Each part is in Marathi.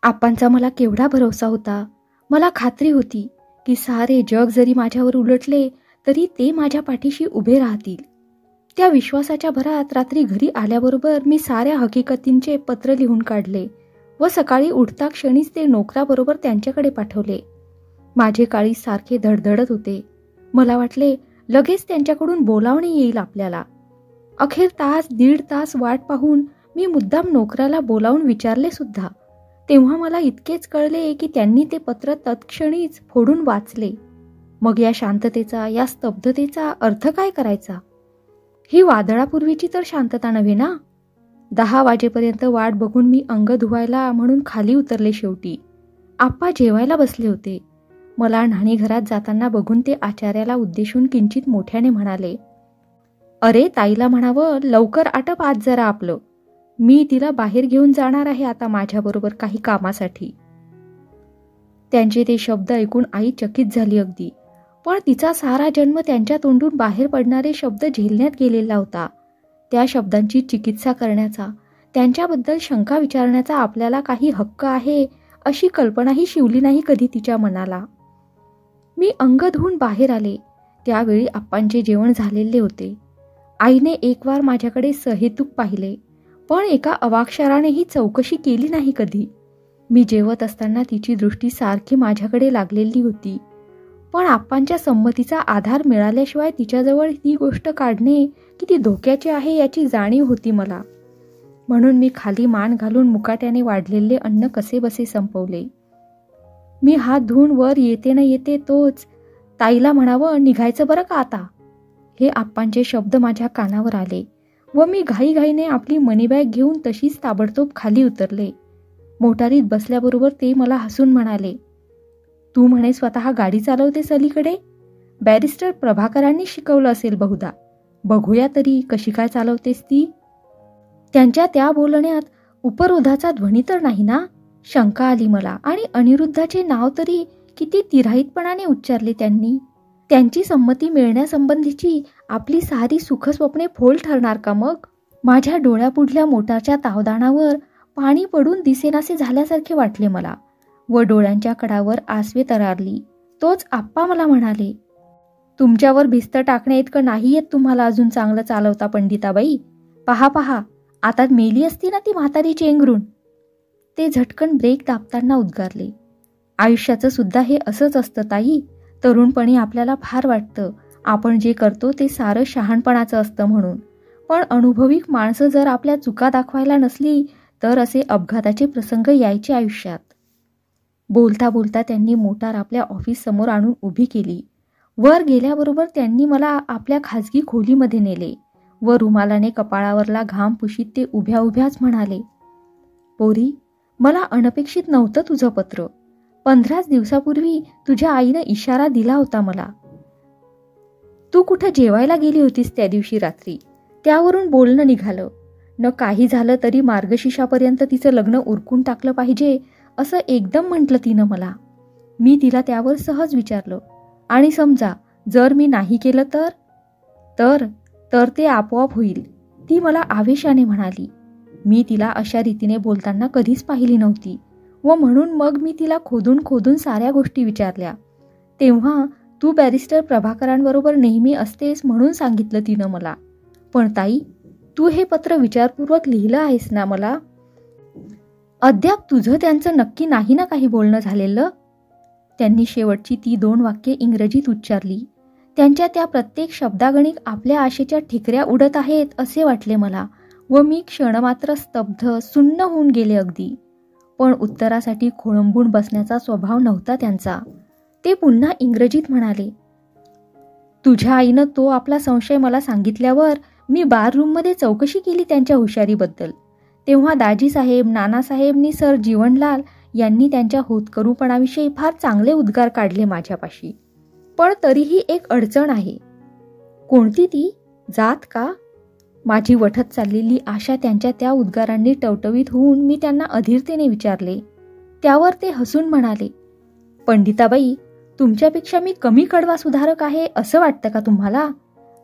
आप्पांचा मला केवढा भरोसा होता. मला खात्री होती की सारे जग जरी माझ्यावर उलटले तरी ते माझ्या पाठीशी उभे राहतील. त्या विश्वासाच्या भरात रात्री घरी आल्याबरोबर मी साऱ्या हकीकतींचे पत्र लिहून काढले व सकाळी उठता क्षणीच ते नोकराबरोबर त्यांच्याकडे पाठवले. माझे काळीज सारखे धडधडत होते. मला वाटले लगेच त्यांच्याकडून बोलावणे येईल आपल्याला. अखेर तास दीड तास वाट पाहून मी मुद्दाम नोकराला बोलावून विचारले सुद्धा. तेव्हा मला इतकेच कळले की त्यांनी ते पत्र तत्क्षणीच फोडून वाचले. मग या शांततेचा, या स्तब्धतेचा अर्थ काय करायचा? ही वादळापूर्वीची तर शांतता नव्हे ना. 10 वाजेपर्यंत वाट बघून मी अंग धुवायला म्हणून खाली उतरले. शेवटी आप्पा जेवायला बसले होते. मला न्हाणीघरात जाताना बघून ते आचार्याला उद्देशून किंचित मोठ्याने म्हणाले, अरे ताईला म्हणावं लवकर आटप आज जरा आपलं. मी तिला बाहेर घेऊन जाणार आहे आता माझ्याबरोबर काही कामासाठी. त्यांचे ते शब्द ऐकून आई चकित झाली अगदी. पण तिचा सारा जन्म त्यांच्या तोंडून बाहेर पडणारे शब्द झेलण्यात गेलेला होता. त्या शब्दांची चिकित्सा करण्याचा, त्यांच्याबद्दल शंका विचारण्याचा आपल्याला काही हक्क आहे अशी कल्पनाही शिवली नाही कधी तिच्या मनाला. मी अंग धुवून बाहेर आले. त्यावेळी आप्पांचे जेवण झालेले होते. आईने एक वार माझ्याकडे सहेतूक पाहिले, पण एका अवाक्षरानेही चौकशी केली नाही कधी. मी जेवत असताना तिची दृष्टी सारखी माझ्याकडे लागलेली होती. पण आप्पांच्या संमतीचा आधार मिळाल्याशिवाय तिच्याजवळ ती गोष्ट काढणे किती धोक्याचे आहे याची जाणीव होती मला. म्हणून मी खाली मान घालून मुकाट्याने वाढलेले अन्न कसेबसे संपवले. मी हात धुवून वर येते न येते तोच, ताईला म्हणावं निघायचं बरं का आता. हे आप्पांचे शब्द माझ्या कानावर आले व मी घाईघाईने आपली मनीबॅग घेऊन तशीच ताबडतोब खाली उतरले. मोटारीत बसल्याबरोबर ते मला हसून म्हणाले, तू म्हणे स्वतः गाडी चालवतेस अलीकडे? बॅरिस्टर प्रभाकरांनी शिकवलं असेल बहुधा. बघूया तरी कशी काय चालवतेस ती. त्यांच्या त्या बोलण्यात उपरोधाचा ध्वनी तर नाही ना? शंका आली मला. आणि अनिरुद्धाचे नाव तरी किती तिराहितपणाने उच्चारले त्यांनी. त्यांची संमती मिळण्यासंबंधीची आपली सारी सुखस्वप्ने फोल ठरणार का मग? माझ्या डोळ्यापुढल्या मोटारच्या तावदाणावर पाणी पडून दिसेनासे झाल्यासारखे वाटले मला व डोळ्यांच्या कडावर आसवे तरारली. तोच आप्पा मला म्हणाले, तुमच्यावर भिस्त टाकण्या इतकं नाही येत तुम्हाला अजून चांगलं चालवता पंडिताबाई. पहा पहा, आता मेली असती ना ती म्हातारी चेंगरून. ते झटकन ब्रेक दाबताना उद्गारले, आयुष्याचं सुद्धा हे असंच असतं ताई. तरुणपणी आपल्याला फार वाटतं आपण जे करतो ते सारं शहाणपणाचं असतं म्हणून. पण अनुभवी माणसं जर आपल्या चुका दाखवायला नसली तर असे अपघाताचे प्रसंग यायचे आयुष्यात. बोलता बोलता त्यांनी मोटार आपल्या ऑफिस समोर आणून उभी केली. वर गेल्याबरोबर त्यांनी मला आपल्या खाजगी खोलीमध्ये नेले व रुमालाने कपाळावरला घाम पुशीत ते उभ्या उभ्याच म्हणाले, पोरी, मला अनपेक्षित नव्हतं तुझं पत्र. 15 दिवसापूर्वी तुझ्या आईनं इशारा दिला होता मला. तू कुठं जेवायला गेली होतीस त्या दिवशी रात्री, त्यावरून बोलणं निघालं. न काही झालं तरी मार्गशीर्षापर्यंत तिचं लग्न उरकून टाकलं पाहिजे असं एकदम म्हटलं तिनं मला. मी तिला त्यावर सहज विचारलं, आणि समजा जर मी नाही केलं तर? तर तर ते आपोआप होईल, ती मला आवेशाने म्हणाली. मी तिला अशा रीतीने बोलताना कधीच पाहिली नव्हती व म्हणून मग मी तिला खोदून खोदून साऱ्या गोष्टी विचारल्या. तेव्हा तू बॅरिस्टर प्रभाकरांबरोबर नेहमी असतेस म्हणून सांगितलं तिनं मला. पण ताई, तू हे पत्र विचारपूर्वक लिहिलं आहेस ना मला? अद्याप तुझं त्यांचं नक्की नाही ना काही बोलणं झालेलं? त्यांनी शेवटची ती 2 वाक्ये इंग्रजीत उच्चारली. त्यांच्या त्या प्रत्येक शब्दागणिक आपल्या आशेच्या ठिकऱ्या उडत आहेत असे वाटले मला व मी क्षणमात्र स्तब्ध सुन्न होऊन गेले अगदी. पण उत्तरासाठी खोळंबून बसण्याचा स्वभाव नव्हता त्यांचा. ते पुन्हा इंग्रजीत म्हणाले, तुझ्या आईनं तो आपला संशय मला सांगितल्यावर मी बाररूममध्ये चौकशी केली त्यांच्या हुशारीबद्दल. तेव्हा दाजीसाहेब, नानासाहेबनी सर जीवनलाल यांनी त्यांच्या होतकरूपणाविषयी फार चांगले उद्गार काढले माझ्यापाशी. पण तरीही एक अडचण आहे. कोणती ती? जात का? माझी वठत चाललेली आशा त्यांच्या त्या उद्गारांनी टवटवीत होऊन मी त्यांना अधीरतेने विचारले. त्यावर ते हसून म्हणाले, पंडिताबाई, तुमच्यापेक्षा मी कमी कडवा सुधारक आहे असं वाटतं का तुम्हाला?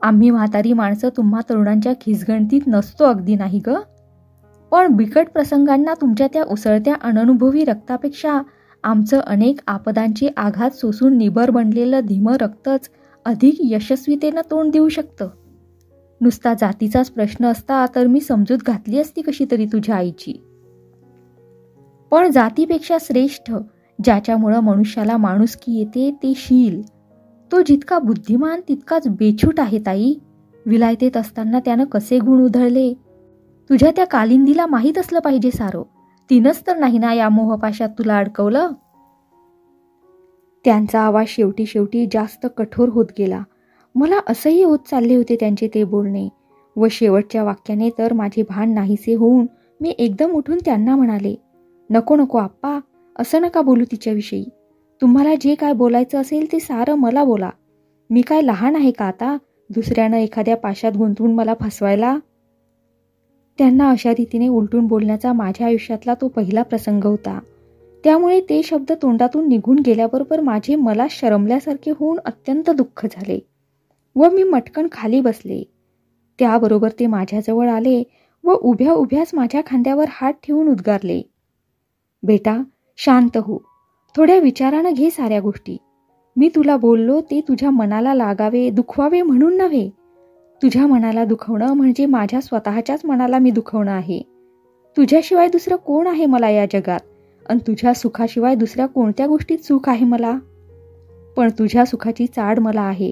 आम्ही म्हातारी माणसं तुम्हा तरुणांच्या खिसगणतीत नसतो अगदी, नाही ग? पण बिकट प्रसंगांना तुमच्या त्या उसळत्या अननुभवी रक्तापेक्षा आमचं अनेक आपदांची आघात सोसून निबर बनलेलं धीमं रक्तच अधिक यशस्वीतेनं तोंड देऊ शकतं. नुसता जातीचाच प्रश्न असता तर मी समजूत घातली असती कशी तरी तुझ्या आईची. पण जातीपेक्षा श्रेष्ठ ज्याच्यामुळं मनुष्याला माणुसकी येते ते शील. तो जितका बुद्धिमान तितकाच बेछूट आहे ताई. विलायतेत असताना त्यानं कसे गुण उधळले तुझ्या त्या कालिंदीला माहीत असलं पाहिजे सारं. तिनंच तर नाही ना या मोहपाशात तुला अडकवलं. त्यांचा आवाज शेवटी शेवटी जास्त कठोर होत गेला. मला असंही होत चालले होते त्यांचे ते बोलणे. व शेवटच्या वाक्याने तर माझे भान नाहीसे होऊन मी एकदम उठून त्यांना म्हणाले, नको नको आप्पा, असं नका बोलू तिच्याविषयी. तुम्हाला जे काय बोलायचं असेल ते सारं मला बोला. मी काय लहान आहे का आता दुसऱ्यानं एखाद्या पाशात गुंतवून मला फसवायला. त्यांना अशा रीतीने उलटून बोलण्याचा माझ्या आयुष्यातला तो पहिला प्रसंग होता. त्यामुळे ते शब्द तोंडातून निघून गेल्याबरोबर माझे मला शरमल्यासारखे होऊन अत्यंत दुःख झाले व मी मटकन खाली बसले. त्याबरोबर ते माझ्याजवळ आले व उभ्या उभ्याच माझ्या खांद्यावर हात ठेवून उद्गारले, बेटा शांत हो, थोड्या विचारानं घे साऱ्या गोष्टी. मी तुला बोललो ते तुझ्या मनाला लागावे दुखवावे म्हणून नव्हे. तुझ्या मनाला दुखवणं म्हणजे माझ्या स्वतःच्याच मनाला मी दुखवणं आहे. तुझ्याशिवाय दुसरं कोण आहे मला या जगात, आणि तुझ्या सुखाशिवाय दुसऱ्या कोणत्या गोष्टीत सुख आहे मला. पण तुझ्या सुखाची चाड मला आहे,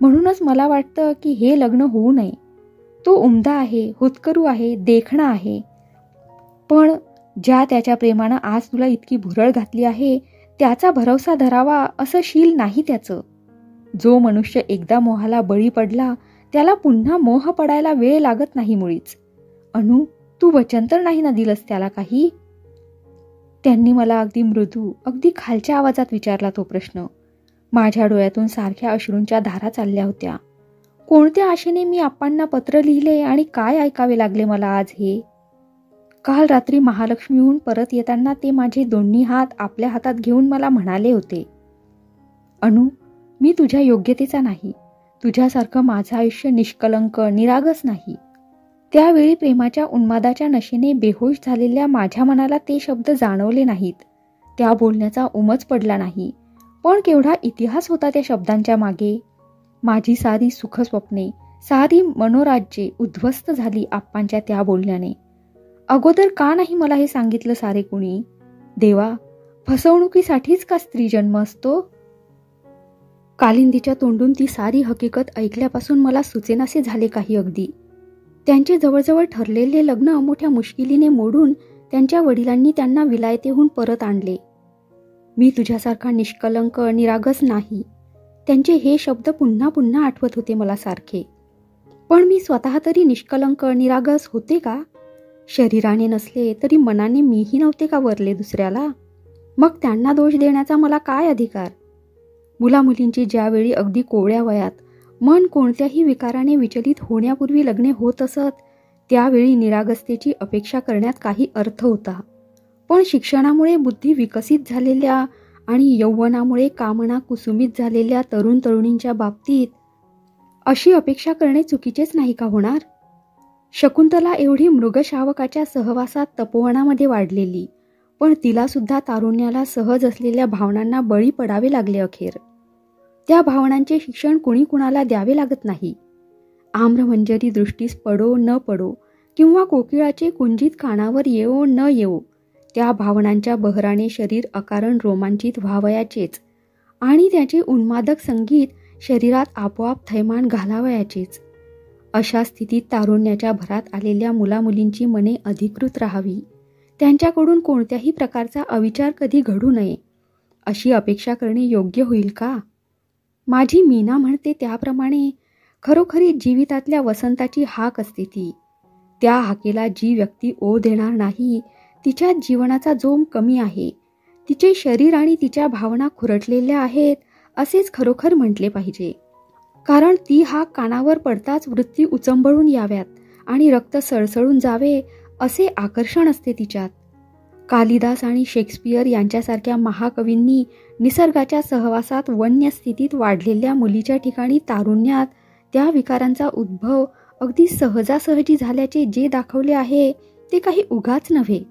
म्हणूनच मला वाटतं की हे लग्न होऊ नये. तो उमदा आहे, होतकरू आहे, देखणा आहे, पण ज्या त्याच्या प्रेमानं आज तुला इतकी भुरळ घातली आहे त्याचा भरवसा धरावा असं शील नाही त्याचं. जो मनुष्य एकदा मोहाला बळी पडला त्याला पुन्हा मोह पडायला वेळ लागत नाही मुळीच. अनु, तू वचन तर नाही ना दिलंस त्याला काही. त्यांनी मला अगदी मृदू, अगदी खालच्या आवाजात विचारला तो प्रश्न. माझ्या डोळ्यातून सारख्या अश्रूंच्या धारा चालल्या होत्या. कोणत्या आशेने मी आप्पांना पत्र लिहिले आणि काय ऐकावे लागले मला आज हे. काल रात्री महालक्ष्मीहून परत येताना ते माझे दोन्ही हात आपल्या हातात घेऊन मला म्हणाले होते, अनु, मी तुझ्या योग्यतेचा नाही. तुझ्यासारखं माझं आयुष्य निष्कलंक निरागस नाही. त्यावेळी प्रेमाच्या उन्मादाच्या नशेने बेहोश झालेल्या माझ्या मनाला ते शब्द जाणवले नाहीत. त्या बोलण्याचा उमज पडला नाही. पण केवढा इतिहास होता त्या शब्दांच्या मागे. माझी सारी सुखस्वप्ने, सारी मनोराज्ये उद्ध्वस्त झाली आप्पांच्या त्या बोलण्याने. अगोदर का नाही मला हे सांगितलं सारे कुणी. देवा, फसवणुकीसाठीच का स्त्री जन्म असतो. कालिंदीच्या तोंडून ती सारी हकीकत ऐकल्यापासून मला सुचेनासे झाले काही अगदी. त्यांचे जवळजवळ ठरलेले लग्न मोठ्या मुश्किलीने मोडून त्यांच्या वडिलांनी त्यांना विलायतेहून परत आणले. मी तुझ्यासारखा निष्कलंक निरागस नाही. त्यांचे हे शब्द पुन्हा पुन्हा आठवत होते मला सारखे. पण मी स्वतः तरी निष्कलंक निरागस होते का. शरीराने नसले तरी मनाने मीही नव्हते का वरले दुसऱ्याला. मग त्यांना दोष देण्याचा मला काय अधिकार. मुलामुलींची ज्यावेळी अगदी कोवळ्या वयात मन कोणत्याही विकाराने विचलित होण्यापूर्वी लग्ने होत असत त्यावेळी निरागसतेची अपेक्षा करण्यात काही अर्थ होता. पण शिक्षणामुळे बुद्धी विकसित झालेल्या आणि यौवनामुळे कामना कुसुमित झालेल्या तरुण तरुणींच्या बाबतीत अशी अपेक्षा करणे चुकीचेच नाही का होणार. शकुंतला एवढी मृगशावकाच्या सहवासात तपोवनामध्ये वाढलेली, पण तिला सुद्धा तारुण्याला सहज असलेल्या भावनांना बळी पडावे लागले अखेर. त्या भावनांचे शिक्षण कुणी कुणाला द्यावे लागत नाही. आम्रमंजरी दृष्टीस पडो न पडो किंवा कोकिळाचे कुंजित कानावर येवो न येवो, त्या भावनांच्या बहराने शरीर अकारण रोमांचित व्हावयाचेच आणि त्याचे उन्मादक संगीत शरीरात आपोआप थैमान घालावयाचेच. अशा स्थितीत तारुण्याच्या भरात आलेल्या मुलामुलींची मने अधिकृत राहावी, त्यांच्याकडून कोणत्याही प्रकारचा अविचार कधी घडू नये, अशी अपेक्षा करणे योग्य होईल का. माझी मीना म्हणते त्याप्रमाणे खरोखरी जीवितातल्या वसंताची हाक असते ती. त्या हाकेला जी व्यक्ती ओ देणार नाही तिच्या जीवनाचा जोम कमी आहे. तिचे शरीर आणि तिच्या भावना खुरटलेल्या आहेत असेच खरोखर म्हटले पाहिजे. कारण ती हाक कानावर पडताच वृत्ती उचंबळून याव्यात आणि रक्त सळसळून जावे असे आकर्षण असते तिच्यात. कालिदास आणि शेक्सपियर यांच्यासारख्या महाकवींनी निसर्गाच्या सहवासात वन्य स्थितीत वाढलेल्या मुलीच्या ठिकाणी तारुण्यात त्या विकारांचा उद्भव अगदी सहजासहजी झाल्याचे जे दाखवले आहे ते काही उगाच नव्हे.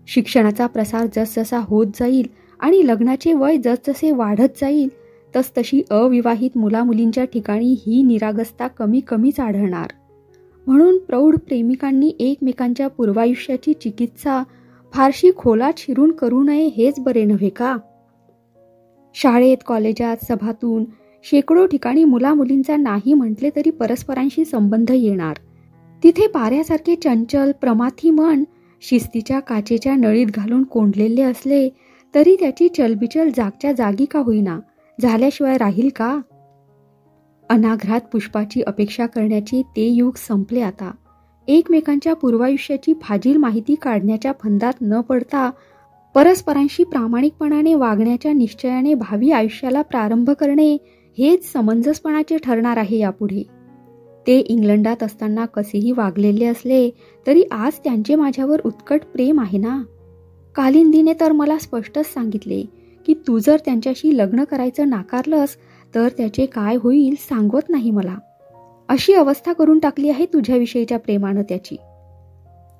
शिक्षणाचा प्रसार जसजसा होत जाईल आणि लग्नाचे वय जसजसे वाढत जाईल तसतशी अविवाहित मुलामुलींच्या ठिकाणी ही निरागसता कमी कमीच आढळणार. म्हणून प्रौढ प्रेमिकांनी एकमेकांच्या पूर्वायुष्याची चिकित्सा फारशी खोलात शिरून करू नये हेच बरे नव्हे का? शाळेत, कॉलेजात, सभातून शेकडो ठिकाणी मुलामुलींचा नाही म्हटले तरी परस्परांशी संबंध येणार. तिथे पाऱ्यासारखे चंचल प्रमाथी मन शिस्तीच्या काचेच्या नळीत घालून कोंडलेले असले तरी त्याची चलबिचल जागच्या जागी का होईना झाल्याशिवाय राहील का? अनाघ्रात पुष्पाची अपेक्षा करण्याचे ते युग संपले आता. एकमेकांच्या पूर्वायुष्याची फाजील माहिती काढण्याच्या फंदात न पडता परस्परांशी प्रामाणिकपणाने वागण्याच्या निश्चयाने भावी आयुष्याला प्रारंभ करणे हेच समंजसपणाचे ठरणार आहे यापुढे. ते इंग्लंडात असताना कसेही वागलेले असले तरी आज त्यांचे माझ्यावर उत्कट प्रेम आहे ना. कालिंदीने तर मला स्पष्टच सांगितले की तू जर त्यांच्याशी लग्न करायचं नाकारलंस तर त्याचे काय होईल सांगवत नाही मला. अशी अवस्था करून टाकली आहे तुझ्याविषयीच्या प्रेमानं त्याची.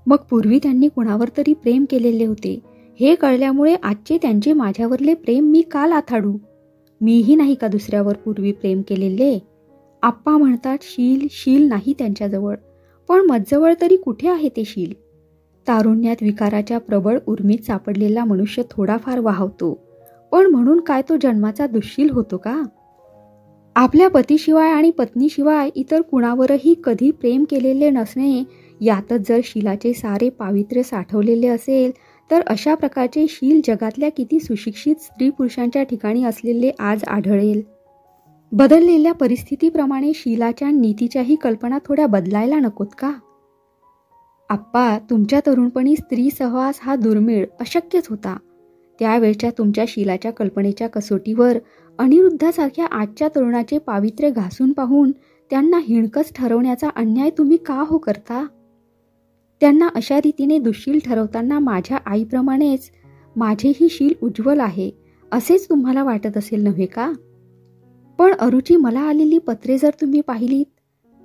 मग पूर्वी त्यांनी कुणावर तरी प्रेम केलेले होते हे कळल्यामुळे आजचे त्यांचे माझ्यावरले प्रेम मी का लाथाडू? मीही नाही का दुसऱ्यावर पूर्वी प्रेम केलेले? आप्पा म्हणतात शील नाही त्यांच्याजवळ, पण मजजवळ तरी कुठे आहे ते शील? तारुण्यात विकाराच्या प्रबळ उर्मीत सापडलेला मनुष्य थोडाफार वाहवतो, पण म्हणून काय तो जन्माचा दुःशील होतो का? आपल्या पतीशिवाय आणि पत्नीशिवाय इतर कुणावरही कधी प्रेम केलेले नसणे यातच जर शीलाचे सारे पावित्र्य साठवलेले असेल तर अशा प्रकारचे शील जगातल्या किती सुशिक्षित स्त्री पुरुषांच्या ठिकाणी असलेले आज आढळेल. बदललेल्या परिस्थितीप्रमाणे शीलाच्या नीतीच्याही कल्पना थोड्या बदलायला नकोत का? आप्पा, तुमच्या तरुणपणी स्त्री सहवास हा दुर्मिळ अशक्यच होता. त्यावेळच्या तुमच्या शीलाच्या कल्पनेच्या कसोटीवर अनिरुद्धासारख्या आजच्या तरुणाचे पावित्र्य घासून पाहून त्यांना हिणकस ठरवण्याचा अन्याय तुम्ही का हो करता? त्यांना अशा रीतीने दुःशील ठरवताना माझ्या आईप्रमाणेच माझेही शील उज्ज्वल आहे असेच तुम्हाला वाटत असेल नव्हे का? पण अरुची, मला आलेली पत्रे जर तुम्ही पाहिलीत,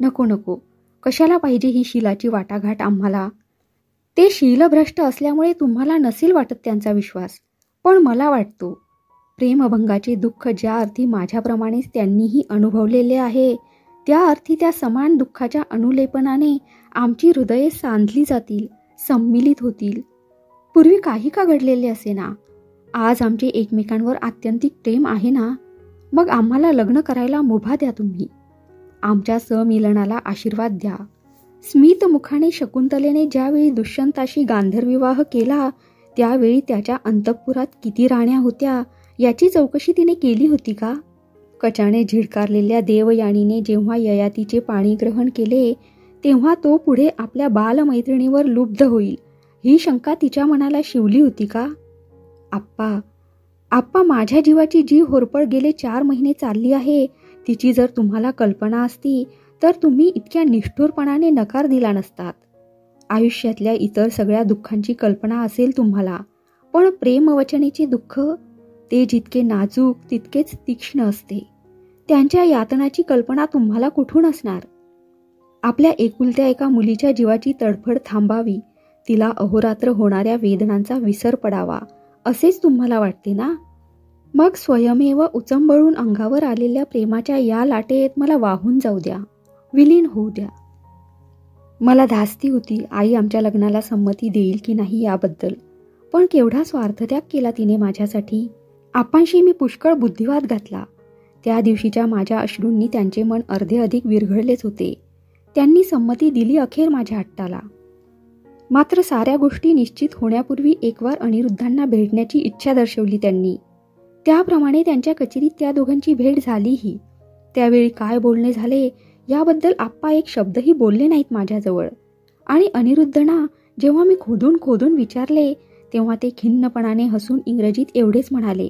नको, कशाला पाहिजे ही शीलाची वाटाघाट आम्हाला? ते शीलभ्रष्ट असल्यामुळे तुम्हाला नसेल वाटत त्यांचा विश्वास, पण मला वाटतो. प्रेमभंगाचे दुःख ज्या अर्थी माझ्याप्रमाणेच त्यांनीही अनुभवलेले आहे त्या अर्थी त्या समान दुःखाच्या अनुलेपनाने आमची हृदये सांधली जातील, सम्मिलित होतील. पूर्वी काही का घडलेले असे ना, आज आमचे एकमेकांवर आत्यंतिक प्रेम आहे ना, मग आम्हाला लग्न करायला मुभा द्या तुम्ही. आमच्या समिलनाला आशीर्वाद द्या. स्मित मुखाने शकुंतलेने ज्यावेळी दुष्यंताशी गांधर्विवाह केला त्यावेळी त्याच्या अंतःपुरात किती राण्या होत्या याची चौकशी तिने केली होती का? कचाने झिडकारलेल्या देवयानीने जेव्हा ययातीचे पाणी ग्रहण केले तेव्हा तो पुढे आपल्या बालमैत्रिणीवर लुब्ध होईल ही शंका तिच्या मनाला शिवली होती का? आप्पा, माझ्या जीवाची जी होरपळ गेले 4 महिने चालली आहे तिची जर तुम्हाला कल्पना असती तर तुम्ही इतक्या निष्ठुरपणाने नकार दिला नसतात. आयुष्यातल्या इतर सगळ्या दुःखांची कल्पना असेल तुम्हाला, पण प्रेमवचनेचे दुःख ते जितके नाजूक तितकेच तीक्ष्ण असते. त्यांच्या यातनाची कल्पना तुम्हाला कुठून असणार? आपल्या एकुलत्या एका मुलीच्या जीवाची तडफड थांबावी, तिला अहोरात्र होणाऱ्या वेदनांचा विसर पडावा असेच तुम्हाला वाटते ना? मग स्वयमेव उचंबळून अंगावर आलेल्या प्रेमाच्या या लाटेत मला वाहून जाऊ द्या, विलीन होऊ द्या. मला धास्ती होती आई आमच्या लग्नाला संमती देईल की नाही याबद्दल, पण केवढा स्वार्थत्याग केला तिने माझ्यासाठी. आपांशी मी पुष्कळ बुद्धिवाद घातला. त्या दिवशीच्या माझ्या अश्रूंनी त्यांचे मन अर्धे अधिक विरघळलेच होते. त्यांनी संमती दिली अखेर माझ्या हट्टाला. मात्र साऱ्या गोष्टी निश्चित होण्यापूर्वी एकवार अनिरुद्धांना भेटण्याची इच्छा दर्शवली त्यांनी. त्याप्रमाणे त्यांच्या कचेरीत त्या दोघांची भेट झालीही. त्यावेळी काय बोलणे झाले याबद्दल आप्पा एक शब्दही बोलले नाहीत माझ्याजवळ. आणि अनिरुद्धना जेव्हा मी खोदून विचारले तेव्हा ते खिन्नपणाने हसून इंग्रजीत एवढेच म्हणाले,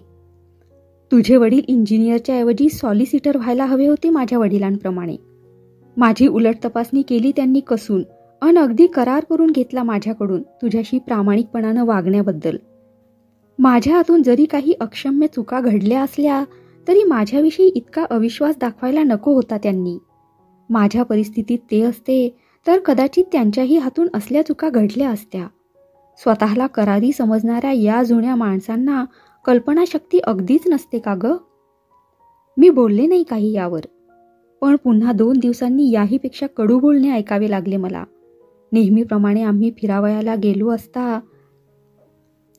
तुझे वडील इंजिनियरच्या ऐवजी सॉलिसिटर व्हायला हवे होते माझ्या वडिलांप्रमाणे. माझी उलट तपासणी केली त्यांनी कसून अन अगदी करार करून घेतला माझ्याकडून तुझ्याशी प्रामाणिकपणानं वागण्याबद्दल. माझ्या हातून जरी काही अक्षम्य चुका घडल्या असल्या तरी माझ्याविषयी इतका अविश्वास दाखवायला नको होता त्यांनी. माझ्या परिस्थितीत ते असते तर कदाचित त्यांच्याही हातून असल्या चुका घडल्या असत्या. स्वतःला करारी समजणाऱ्या या जुन्या माणसांना कल्पनाशक्ती अगदीच नसते का ग? मी बोलले नाही काही यावर, पण पुन्हा 2 दिवसांनी याहीपेक्षा कडू बोलणे ऐकावे लागले मला. नेहमीप्रमाणे आम्ही फिरावयाला गेलो असता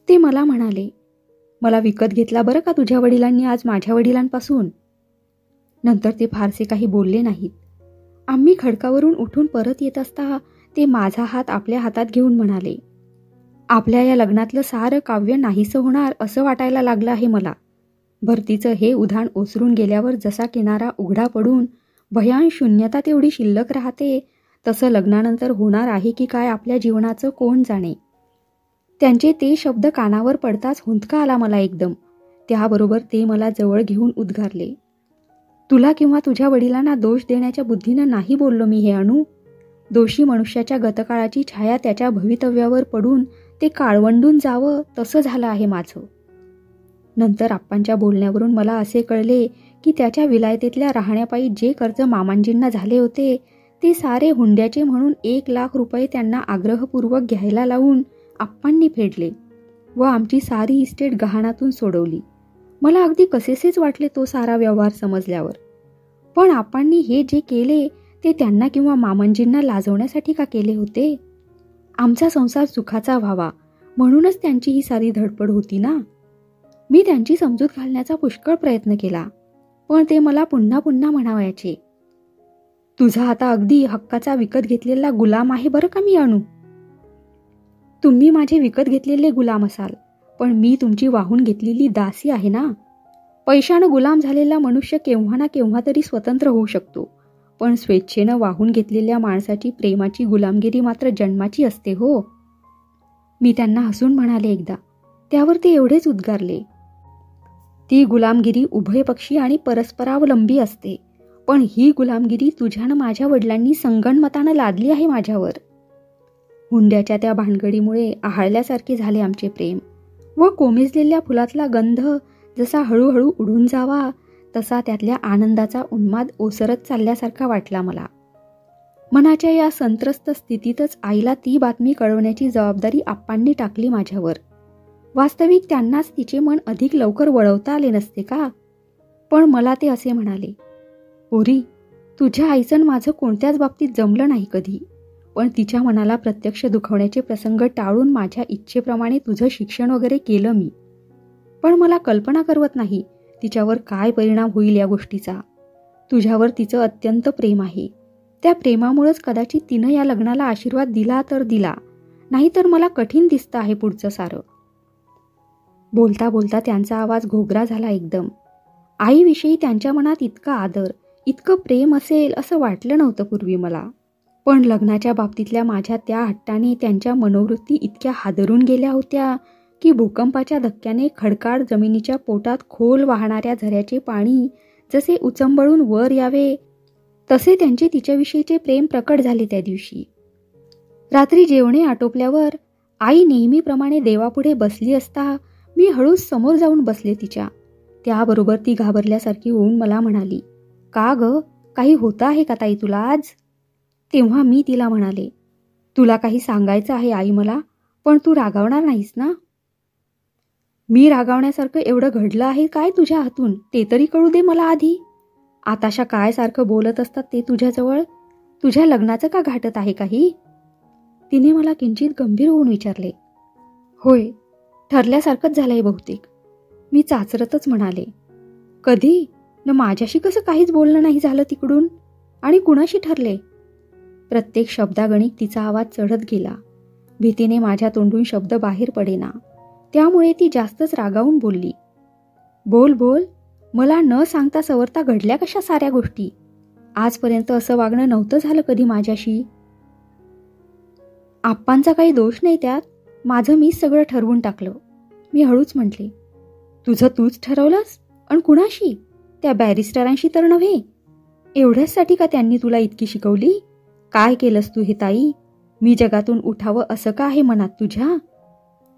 ते मला म्हणाले, मला विकत घेतला बरं का तुझ्या वडिलांनी आज माझ्या वडिलांपासून. नंतर ते फारसे काही बोलले नाहीत. आम्ही खडकावरून उठून परत येत असता ते माझा हात आपल्या हातात घेऊन म्हणाले, आपल्या या लग्नातलं सारं काव्य नाहीसं होणार असं वाटायला लागलं आहे मला. भरतीचं हे उधाण ओसरून गेल्यावर जसा किनारा उघडा पडून भयान शून्यता तेवढी शिल्लक राहते, तसं लग्नानंतर होणार आहे की काय आपल्या जीवनाचं कोण जाणे. त्यांचे ते शब्द कानावर पडताच हुंदका आला मला एकदम. त्याबरोबर ते मला जवळ घेऊन उद्गारले, तुला किंवा तुझ्या वडिलांना दोष देण्याच्या बुद्धीनं नाही बोललो मी हे अनु. दोषी मनुष्याच्या गतकाळाची छाया त्याच्या भवितव्यावर पडून ते काळवंडून जावं तसं झालं आहे माझं. नंतर आप्पांच्या बोलण्यावरून मला असे कळले की त्याच्या विलायतेतल्या राहण्यापायी जे कर्ज मामांजींना झाले होते ते सारे हुंड्याचे म्हणून 1,00,000 रुपये त्यांना आग्रहपूर्वक घ्यायला लावून आप्पांनी फेडले व आमची सारी इस्टेट गहाणातून सोडवली. मला अगदी कसेसेच वाटले तो सारा व्यवहार समजल्यावर. पण आप्पांनी हे जे केले ते त्यांना किंवा मामांजींना लाजवण्यासाठी का केले होते? आमचा संसार सुखाचा व्हावा म्हणूनच त्यांची ही सारी धडपड होती ना. मी त्यांची समजूत घालण्याचा पुष्कळ प्रयत्न केला, पण ते मला पुन्हा पुन्हा म्हणावयाचे, तुझा आता अगदी हक्काचा विकत घेतलेला गुलाम आहे बरं का मी अनु. तुम्ही माझे विकत घेतलेले गुलाम असाल, पण मी तुमची वाहून घेतलेली दासी आहे ना. पैशानं गुलाम झालेला मनुष्य केव्हा ना केव्हा तरी स्वतंत्र होऊ शकतो, पण स्वेच्छेनं वाहून घेतलेल्या माणसाची प्रेमाची गुलामगिरी मात्र जन्माची असते हो. मी त्यांना हसून म्हणाले एकदा. त्यावर ते एवढेच उद्गारले, ती गुलामगिरी उभयपक्षी आणि परस्परावलंबी असते, पण ही गुलामगिरी तुझ्यानं माझ्या वडिलांनी संगणमतानं लादली आहे माझ्यावर. हुंड्याच्या त्या भानगडीमुळे आहाळल्यासारखे झाले आमचे प्रेम व कोमेजलेल्या फुलातला गंध जसा हळूहळू उडून जावा तसा त्यातल्या आनंदाचा उन्माद ओसरत चालल्यासारखा वाटला मला. मनाच्या या संत्रस्त स्थितीतच आईला ती बातमी कळवण्याची जबाबदारी आप्पांनी टाकली माझ्यावर. वास्तविक त्यांनाच तिचे मन अधिक लवकर वळवता आले नसते का? पण मला ते असे म्हणाले, पोरी, तुझ्या आईचं माझं कोणत्याच बाबतीत जमलं नाही कधी, पण तिच्या मनाला प्रत्यक्ष दुखवण्याचे प्रसंग टाळून माझ्या इच्छेप्रमाणे तुझं शिक्षण वगैरे केलं मी. पण मला कल्पना करवत नाही तिच्यावर काय परिणाम होईल या गोष्टीचा. तुझ्यावर तिचं अत्यंत प्रेम आहे. त्या प्रेमामुळेच कदाचित तिनं या लग्नाला आशीर्वाद दिला तर दिला, नाहीतर मला कठीण दिसतं आहे पुढचं सारं. बोलता बोलता त्यांचा आवाज घोगरा झाला एकदम. आईविषयी त्यांच्या मनात इतका आदर, इतकं प्रेम असेल असं वाटलं नव्हतं पूर्वी मला. पण लग्नाच्या बाबतीतल्या माझ्या त्या हट्टाने त्यांच्या मनोवृत्ती इतक्या हादरून गेल्या होत्या की भूकंपाच्या धक्क्याने खडकाळ जमिनीच्या पोटात खोल वाहणाऱ्या झऱ्याचे पाणी जसे उचंबळून वर यावे तसे त्यांचे तिच्याविषयीचे प्रेम प्रकट झाले त्या दिवशी. रात्री जेवणे आटोपल्यावर आई नेहमीप्रमाणे देवापुढे बसली असता मी हळूच समोर जाऊन बसले तिच्या. त्याबरोबर ती घाबरल्यासारखी होऊन मला म्हणाली, का ग, काही होतं आहे का ताई तुला आज? तेव्हा मी तिला म्हणाले, तुला काही सांगायचं आहे आई मला, पण तू रागावणार नाहीस ना? मी रागावण्यासारखं एवढं घडलं आहे काय तुझ्या हातून ते तरी कळू दे मला आधी. आताशा काय सारखं बोलत असतात ते तुझ्याजवळ? तुझ्या लग्नाचं का घाटत आहे काही? तिने मला किंचित गंभीर होऊन विचारले. होय, ठरल्यासारखंच झालंय बहुतेक, मी चाचरतच म्हणाले. कधी? न माझ्याशी कसं काहीच बोलणं नाही झालं तिकडून? आणि कुणाशी ठरले? प्रत्येक शब्दागणिक तिचा आवाज चढत गेला. भीतीने माझ्या तोंडून शब्द बाहेर पडेना. त्यामुळे ती जास्तच रागावून बोलली. बोल बोल, मला न सांगता सवरता घडल्या कशा साऱ्या गोष्टी? आजपर्यंत असं वागणं नव्हतं झालं कधी माझ्याशी. आप्पांचा काही दोष नाही त्यात, माझं मीच सगळं ठरवून टाकलं. मी हळूच म्हटले, तुझं तूच ठरवलंस? आणि कुणाशी? त्या बॅरिस्टरांशी तर नव्हे. एवढ्याचसाठी का त्यांनी तुला इतकी शिकवली? काय केलंस तू हे ताई? मी जगातून उठावं असं का आहे मनात तुझ्या?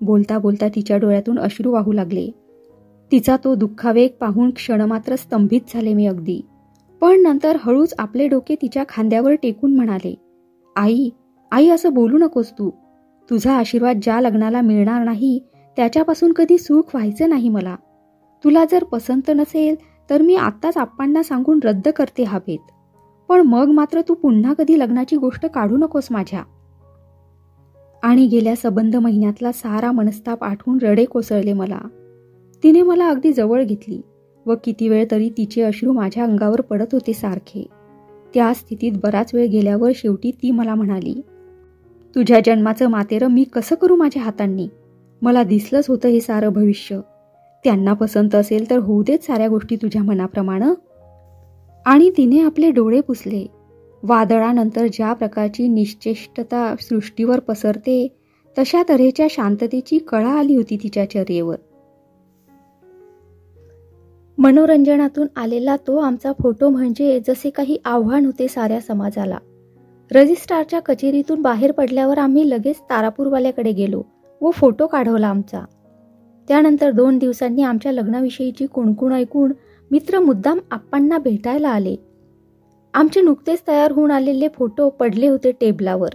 बोलता बोलता तिच्या डोळ्यातून अश्रू वाहू लागले. तिचा तो दुःखावेग पाहून क्षणमात्र स्तंभित झाले मी अगदी. पण नंतर हळूच आपले डोके तिच्या खांद्यावर टेकून म्हणाले, आई, आई असं बोलू नकोस तू. तुझा आशीर्वाद ज्या लग्नाला मिळणार नाही त्याच्यापासून कधी सुख व्हायचं नाही मला. तुला जर पसंत नसेल तर मी आत्ताच आप्पांना सांगून रद्द करते हा बेत. पण मग मात्र तू पुन्हा कधी लग्नाची गोष्ट काढू नकोस माझ्या. आणि गेल्या सबंध महिन्यातला सारा मनस्ताप आठवून रडे कोसळले मला. तिने मला अगदी जवळ घेतली व किती वेळ तरी तिचे अश्रू माझ्या अंगावर पडत होते सारखे. त्या स्थितीत बराच वेळ गेल्यावर शेवटी ती मला म्हणाली, तुझ्या जन्माचं मातेरं मी कसं करू माझ्या हातांनी. मला दिसलंच होतं हे सारं भविष्य. त्यांना पसंत असेल तर होऊ देत साऱ्या गोष्टी तुझ्या मनाप्रमाणे. आणि तिने आपले डोळे पुसले. वादळानंतर ज्या प्रकारची निश्चेष्टता सृष्टीवर पसरते तशा तऱ्हेच्या शांततेची कळा आली होती तिच्या चर्येवर. मनोरंजनातून आलेला तो आमचा फोटो म्हणजे जसे काही आव्हान होते साऱ्या समाजाला. रजिस्ट्रारच्या कचेरीतून बाहेर पडल्यावर आम्ही लगेच तारापूरवाल्याकडे गेलो व फोटो काढवला आमचा. त्यानंतर 2 दिवसांनी आमच्या लग्नाविषयीची कुणकुण ऐकून मित्र मुद्दाम आप्पांना भेटायला आले. आमचे नुकतेच तयार होऊन आलेले फोटो पडले होते टेबलावर.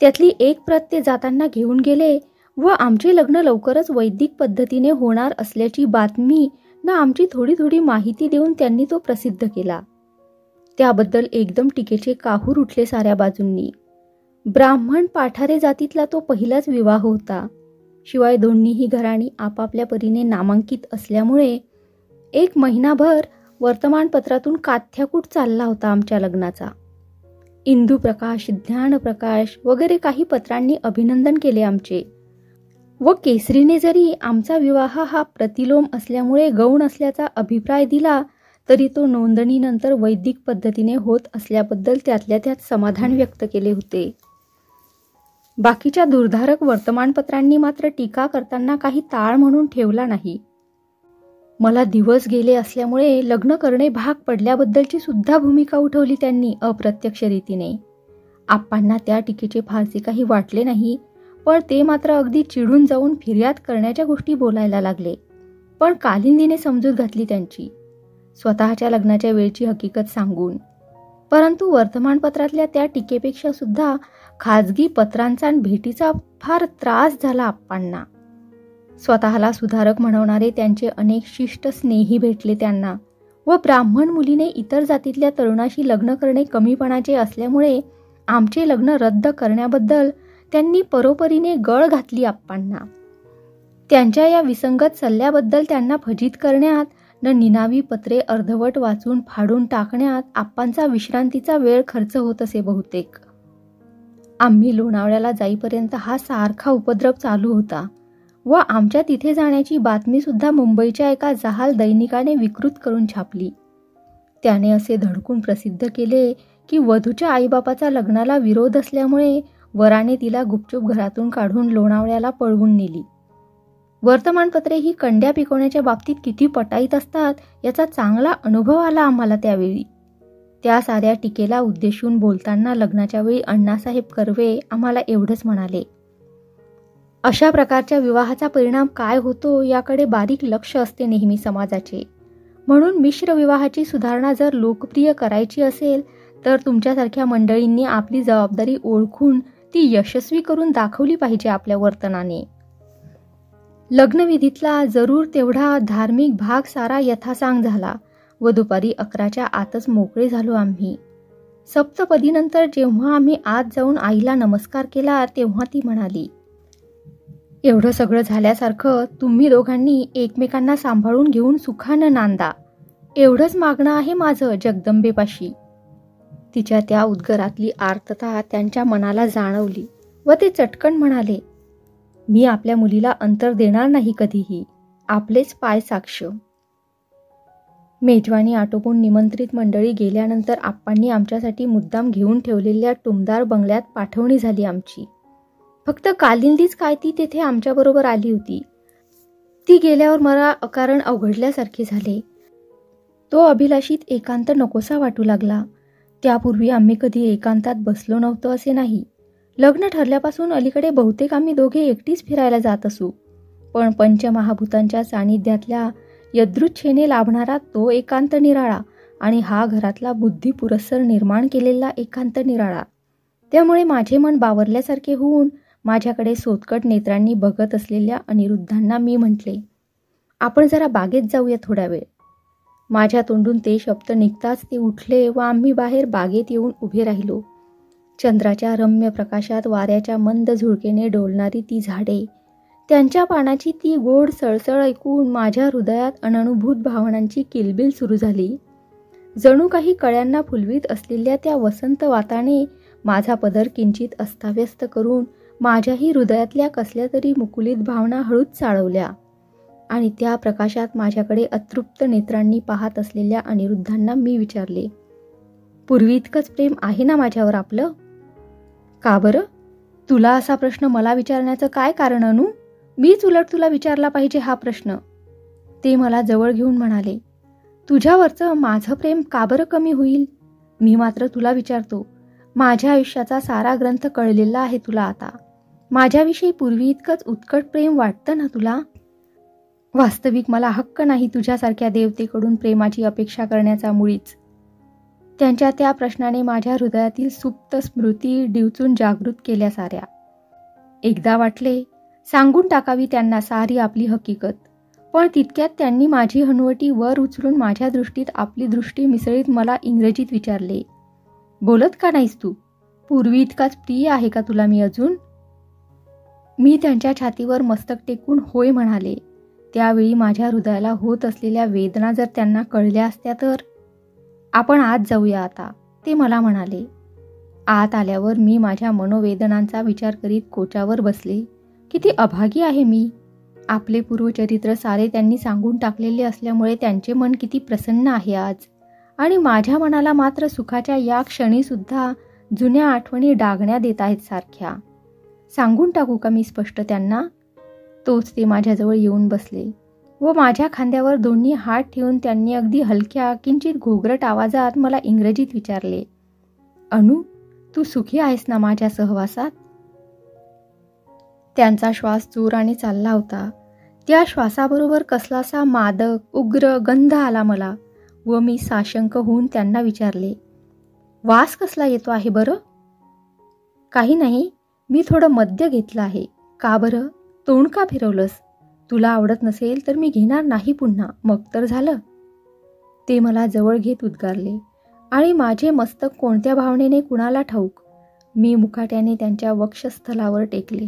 त्यातली एक प्रत ते जाताना घेऊन गेले व आमचे लग्न लवकरच वैदिक पद्धतीने होणार असल्याची बातमी ना आमची थोडी थोडी माहिती देऊन त्यांनी तो प्रसिद्ध केला. त्याबद्दल एकदम टीकेचे काहूर उठले साऱ्या बाजूंनी. ब्राह्मण पाठारे जातीतला तो पहिलाच विवाह होता. शिवाय दोन्हीही घराणी आपापल्या परीने नामांकित असल्यामुळे 1 महिनाभर वर्तमानपत्रातून काथ्याकूट चालला होता आमच्या लग्नाचा. इंदुप्रकाश, ज्ञानप्रकाश वगैरे काही पत्रांनी अभिनंदन केले आमचे. व केसरीने जरी आमचा विवाह हा प्रतिलोम असल्यामुळे गौण असल्याचा अभिप्राय दिला तरी तो नोंदणीनंतर वैदिक पद्धतीने होत असल्याबद्दल त्यातल्या त्यात समाधान व्यक्त केले होते. बाकीच्या दुर्धारक वर्तमानपत्रांनी मात्र टीका करताना काही ताळ म्हणून ठेवला नाही. मला दिवस गेले असल्यामुळे लग्न करणे भाग पडल्याबद्दलची सुद्धा भूमिका उठवली त्यांनी अप्रत्यक्ष रीतीने. आप्पांना त्या टीकेचे फारसे काही वाटले नाही, पण ते मात्र अगदी चिडून जाऊन फिर्याद करण्याच्या गोष्टी बोलायला लागले. पण कालिंदीने समजूत घातली त्यांची, स्वतःच्या लग्नाच्या वेळची हकीकत सांगून. परंतु वर्तमानपत्रातल्या त्या टीकेपेक्षा सुद्धा खाजगी पत्रांचा आणि भेटीचा फार त्रास झाला आप्पांना. स्वतःला सुधारक म्हणवणारे त्यांचे अनेक शिष्ट स्नेही भेटले त्यांना व ब्राह्मण मुलीने इतर जातीतल्या तरुणाशी लग्न करणे कमीपणाचे असल्यामुळे आमचे लग्न रद्द करण्याबद्दल त्यांनी परोपरीने गळ घातली आप्पांना. त्यांच्या या विसंगत सल्ल्याबद्दल त्यांना फजित करण्यात न निनावी पत्रे अर्धवट वाचून फाडून टाकण्यात आप्पांचा विश्रांतीचा वेळ खर्च होत असे बहुतेक. आम्ही लोणावळ्याला जाईपर्यंत हा सारखा उपद्रव चालू होता व आमच्या तिथे जाण्याची बातमी सुद्धा मुंबईच्या एका जहाल दैनिकाने विकृत करून छापली. त्याने असे धडकून प्रसिद्ध केले की वधूच्या आईबापाचा लग्नाला विरोध असल्यामुळे वराने तिला गुपचूप घरातून काढून लोणावळ्याला पळवून नेली. वर्तमानपत्रे ही कंड्या पिकवण्याच्या बाबतीत किती पटाईत असतात याचा चांगला अनुभव आला आम्हाला त्यावेळी. त्या साऱ्या टीकेला उद्देशून बोलताना लग्नाच्या वेळी अण्णासाहेब कर्वे आम्हाला एवढंच म्हणाले, अशा प्रकारच्या विवाहाचा परिणाम काय होतो याकडे बारीक लक्ष असते नेहमी समाजाचे. म्हणून मिश्र विवाहाची सुधारणा जर लोकप्रिय करायची असेल तर तुमच्यासारख्या मंडळींनी आपली जबाबदारी ओळखून ती यशस्वी करून दाखवली पाहिजे आपल्या वर्तनाने. लग्नविधीतला जरूर तेवढा धार्मिक भाग सारा यथासांग झाला व दुपारी 11च्या आतच मोकळे झालो आम्ही. सप्तपदीनंतर जेव्हा आम्ही आत जाऊन आईला नमस्कार केला तेव्हा ती म्हणाली, एवढं सगळं झाल्यासारखं तुम्ही दोघांनी एकमेकांना सांभाळून घेऊन सुखानं नांदा, एवढंच मागणं आहे माझं जगदंबेपाशी. तिच्या त्या उद्गारातली आर्तता त्यांच्या मनाला जाणवली व ते चटकन म्हणाले, मी आपल्या मुलीला अंतर देणार नाही कधीही, आपलेच पाय साक्ष. मेजवानी आटोपून निमंत्रित मंडळी गेल्यानंतर आप्पांनी आमच्यासाठी मुद्दाम घेऊन ठेवलेल्या टुमदार बंगल्यात पाठवणी झाली आमची. फक्त कालिंदीच काय ती तेथे आमच्याबरोबर आली होती. ती गेल्यावर मला अकारण अवघडल्यासारखे झाले. तो अभिलाषित एकांत नकोसा वाटू लागला. त्यापूर्वी आम्ही कधी एकांतात बसलो नव्हतो असे नाही. लग्न ठरल्यापासून अलीकडे बहुतेक आम्ही दोघे एकटीच फिरायला जात असू, पण पंचमहाभूतांच्या सानिध्यातल्या यदृच्छेने लाभणारा तो एकांत निराळा आणि हा घरातला बुद्धी पुरस्सर निर्माण केलेला एकांत निराळा त्यामुळे माझे मन बावरल्यासारखे होऊन माझ्याकडे सोतकट नेत्रांनी बघत असलेल्या अनिरुद्धांना मी म्हटले, आपण जरा बागेत जाऊया थोडा वेळ. माझ्या तोंडून ते शब्द निघताच ते उठले व आम्ही बाहेर बागेत येऊन उभे राहिलो. चंद्राच्या रम्य प्रकाशात वाऱ्याच्या मंद झुळकेने डोलणारी ती झाडे, त्यांच्या पानाची ती गोड सळसळ ऐकून माझ्या हृदयात अननुभूत भावनांची किलबिल सुरू झाली. जणू काही कळ्यांना फुलवीत असलेल्या त्या वसंत वाताने माझा पदर किंचित अस्ताव्यस्त करून माझ्याही हृदयातल्या कसल्या तरी मुकुलित भावना हळूच चाळवल्या. आणि त्या प्रकाशात माझ्याकडे अतृप्त नेत्रांनी पाहत असलेल्या अनिरुद्धांना मी विचारले, पूर्वी इतकंच प्रेम आहे ना माझ्यावर आपलं? का बरं? तुला असा प्रश्न मला विचारण्याचं काय कारण अनु? मीच उलट तुला विचारला पाहिजे हा प्रश्न. ते मला जवळ घेऊन म्हणाले, तुझ्यावरचं माझं प्रेम का बरं कमी होईल? मी मात्र तुला विचारतो, माझ्या आयुष्याचा सारा ग्रंथ कळलेला आहे तुला आता. माझ्याविषयी पूर्वी इतकंच उत्कट प्रेम वाटतं ना तुला? वास्तविक मला हक्क नाही तुझ्यासारख्या देवतेकडून प्रेमाची अपेक्षा करण्याचा मुळीच. त्यांच्या त्या प्रश्नाने माझ्या हृदयातील सुप्त स्मृती डिवचून जागृत केल्या साऱ्या. एकदा वाटले सांगून टाकावी त्यांना सारी आपली हकीकत, पण तितक्यात त्यांनी माझी हनुवटी वर उचलून माझ्या दृष्टीत आपली दृष्टी मिसळीत मला इंग्रजीत विचारले, बोलत का नाहीस तू? पूर्वी इतकाच प्रिय आहे का तुला मी अजून? मी त्यांच्या छातीवर मस्तक टेकून होय म्हणाले. त्यावेळी माझ्या हृदयाला होत असलेल्या वेदना जर त्यांना कळल्या असत्या तर. आपण आत जाऊया आता, ते मला म्हणाले. आत आल्यावर मी माझ्या मनोवेदनांचा विचार करीत कोचावर बसले. किती अभागी आहे मी. आपले पूर्वचरित्र सारे त्यांनी सांगून टाकलेले असल्यामुळे त्यांचे मन किती प्रसन्न आहे आज. आणि माझ्या मनाला मात्र सुखाच्या या क्षणीसुद्धा जुन्या आठवणी डागण्या देत आहेत सारख्या. सांगून टाकू का मी स्पष्ट त्यांना? तोच ते माझ्याजवळ येऊन बसले व माझ्या खांद्यावर दोन्ही हात ठेवून त्यांनी अगदी हलक्या किंचित घोगरट आवाजात मला इंग्रजीत विचारले, अनु, तू सुखी आहेस ना माझ्या सहवासात? त्यांचा श्वास जोराने चालला होता. त्या श्वासाबरोबर कसलासा मादक उग्र गंध आला मला व मी साशंक होऊन त्यांना विचारले, वास कसला येतो आहे बरं? काही नाही, मी थोडं मद्य घेतलं आहे. का बरं? तोंड का फिरवलंस? तुला आवडत नसेल तर मी घेणार नाही पुन्हा, मग तर झालं. ते मला जवळ घेत उद्गारले आणि माझे मस्तक कोणत्या भावनेने कुणाला ठाऊक मी मुकाट्याने त्यांच्या वक्षस्थलावर टेकले.